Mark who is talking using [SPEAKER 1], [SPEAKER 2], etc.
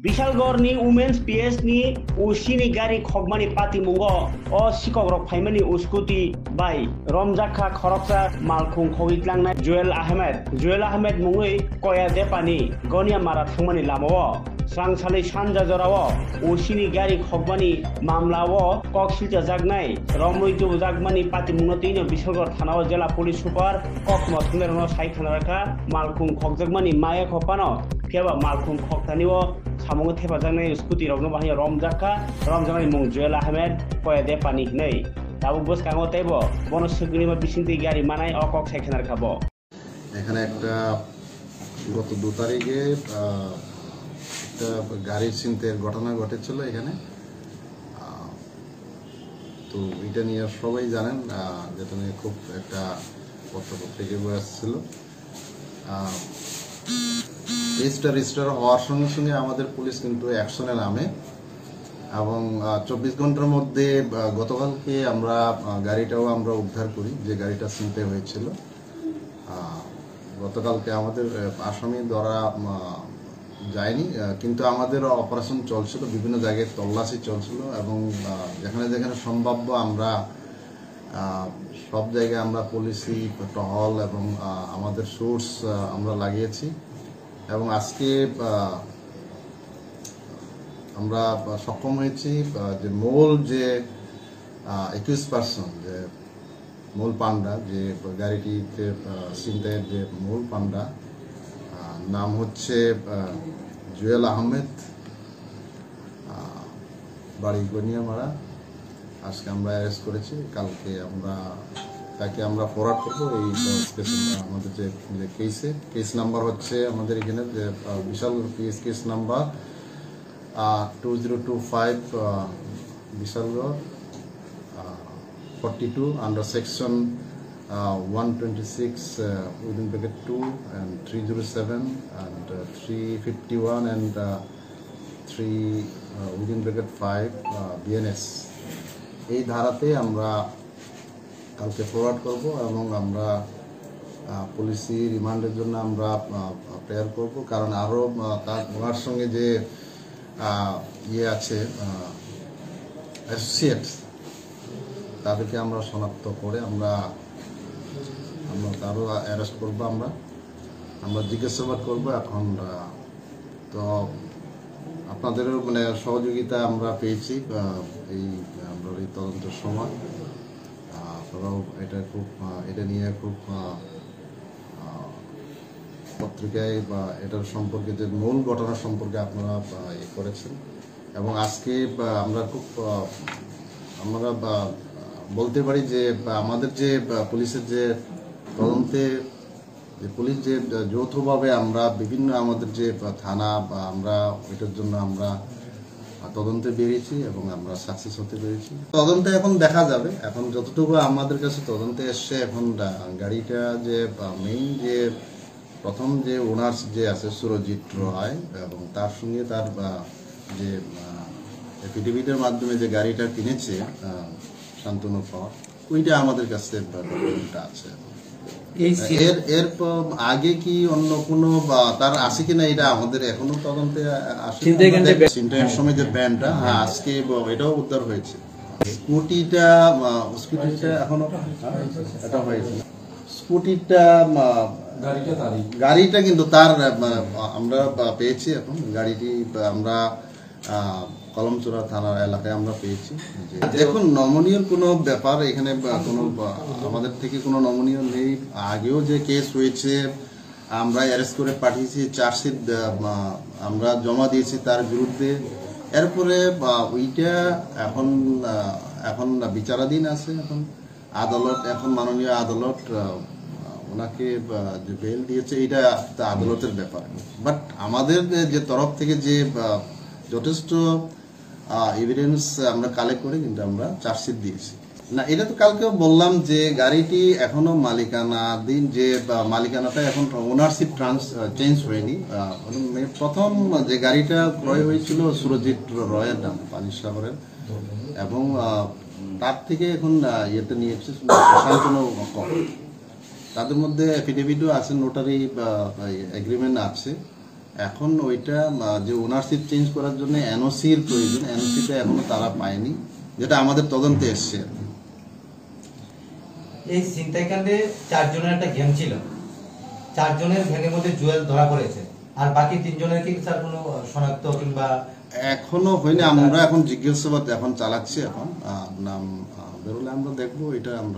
[SPEAKER 1] Bisalgorni Women's PS ni usini gari khogmani pati mungo o sikogrok phaimani uskuti bai Romjaka khoroksa malkhung khogitlangnai Joel Ahmed mungui koya depani gonia mara thangmani lamao Sangsalai Sanja Jorao usini gari khogmani mamlao koksilja jagnai Romruitu jagmani pati munotino Bisalgor thanao jela police super kokmo thunglerno saikhanaraka malkhung khogjagmani maya khopano keba malkhung khogtaniwo सामंग थेफाजांनाय scooty रगनो बाहाय रमजानाय मुं जुएल आहमेद कया दे पानी नै दाबो बस कांगो ताइबो बन सगनिमा बिसिंति गाड़ी मानाय अकक साइखेनार खाबो
[SPEAKER 2] এখানে একটা গত 2 তারিখে একটা গাড়ি ছিনতাইয়ের ঘটনা ঘটেছিল এখানে তো এটা নিয়ে সবাই জানেন যেটা নিয়ে খুব একটা পত্রপত্রিকায় আসছিল রেজিস্টার হওয়ার সঙ্গে সঙ্গে আমাদের পুলিশ কিন্তু অ্যাকশনে নামে এবং 24 ঘন্টার মধ্যে গতকালকে আমরা গাড়িটাও আমরা উদ্ধার করি যে গাড়িটা ছিনতাই হয়েছিল গতকালকে আমাদের আসামি ধরা যায়নি কিন্তু আমাদের অপারেশন চলছিল বিভিন্ন জায়গায় তল্লাশি চলছিল এবং যেখানে যেখানে সম্ভাব্য আমরা সব জায়গায় আমরা পুলিশি টহল এবং আমাদের সোর্স আমরা লাগিয়েছি এবং আজকে আমরা সক্ষম হয়েছি যে মূল যে 21% যে মূল পান্ডা যে গাড়িটিতে ছিনতাইয়ের যে মূল পান্ডা নাম হচ্ছে জুয়েল আহমেদ বাড়ি গনিয়ামারা আজকে আমরা অ্যারেস্ট করেছি কালকে আমরা তাকে আমরা ফরওয়ার্ড করব এই আমাদের যে কেস নাম্বার হচ্ছে আমাদের এখানে যে বিশাল case number 2025 Bishalgarh 42 under section 126 within bracket 2 and 307 and 351 and 3 within bracket 5 BNS এই ধারাতে আমরা কালকে ফরওয়ার্ড করব এবং আমরা পুলিশি রিমান্ডের জন্য আমরা প্রেয়ার করব কারণ আরো তার ওনার সঙ্গে যে আছে অ্যাসোসিয়েটস তাদেরকে আমরা শনাক্ত করে আমরা তারও অ্যারেস্ট করব আমরা জিজ্ঞাসাবাদ করব এখন তো আপনাদেরও মানে সহযোগিতা আমরা পেয়েছি এই আমরা এই তদন্তের সময় আপনারাও এটা নিয়ে খুব পত্রিকায় বা এটার সম্পর্কে যে মূল ঘটনা সম্পর্কে আপনারা করেছেন এবং আজকে আমরা বলতে পারি যে আমাদের যে পুলিশের যে তদন্তে যে পুলিশ যে যৌথভাবে আমরা বিভিন্ন আমাদের যে থানা বা আমরা এটার জন্য আমরা তদন্তে বেরিয়েছি এবং আমরা সাকসেস হতে পেরেছি তদন্তে এখন দেখা যাবে এখন যতটুকু আমাদের কাছে তদন্তে এসছে এখন গাড়িটা যে মেইন যে প্রথম যে ওনার্স যে আছে সুরজিৎ রয় এবং তার সঙ্গে তার যে এফিডেভিটের মাধ্যমে যে গাড়িটা কিনেছে শান্তনু কর ওইটা আমাদের কাছে ডকুমেন্টটা আছে এর আগে কি অন্য কোনো তার আছে কিনা এটা আমাদের এখনো তদন্তে ছিনতাইয়ের সময় যে ব্যান্ডটা আজকে এটাও উদ্ধার হয়েছে স্কুটিটা এখনো এটা হয়েছে স্কুটিটা গাড়িটা কিন্তু তার আমরা পেয়েছি এখন গাড়িটি আমরা কলমচোরা থানার এলাকায় আমরা পেয়েছি দেখুন নমনীয় কোনো ব্যাপার এখানে কোনো আমাদের থেকে কোনো নমনীয় নেই আগেও যে কেস হয়েছে আমরা অ্যারেস্ট করে পাঠিয়েছি চার্জশিট আমরা জমা দিয়েছি তার বিরুদ্ধে এরপরে ওইটা এখন বিচারাধীন আছে এখন আদালত এখন মাননীয় আদালত ওনাকে যে বেল দিয়েছে এটা আদালতের ব্যাপার বাট আমাদের যে তরফ থেকে যে যথেষ্ট এভিডেন্স আমরা কালেক্ট করে কিন্তু আমরা চার্জশিট দিয়েছি না এটা তো কালকে বললাম যে গাড়িটি এখনো মালিকানাধীন যে মালিকানাটা এখন ওনারশিপ চেঞ্জ হয়নি প্রথম যে গাড়িটা ক্রয় হয়েছিল সুরজিৎ রয়ের নাম পানিসাগরের এবং তার থেকে এখন ইয়েতে নিয়েছে শান্তনু কর তাদের মধ্যে এফিডেভিটও আছে নোটারি এগ্রিমেন্ট আছে এখন ওইটা যে ওনারশিপ চেঞ্জ করার জন্য এনওসির প্রয়োজন, এনওসিটা এখনো তারা পায়নি, যেটা আমাদের তদন্তে এসছে।
[SPEAKER 3] এই ছিনতাইকাণ্ডে 4 জনের একটা গ্যাং ছিল, 4 জনের গ্যাংয়ের মধ্যে জুয়েল ধরা পড়েছে, আর বাকি 3 জনের কি স্যার কোনো শনাক্ত কিংবা?
[SPEAKER 2] এখনো হয়নি, আমরা এখন জিজ্ঞাসাবাদ এখন চালাচ্ছি, এখন নাম বেরোলে আমরা দেখবো, এটা আমরা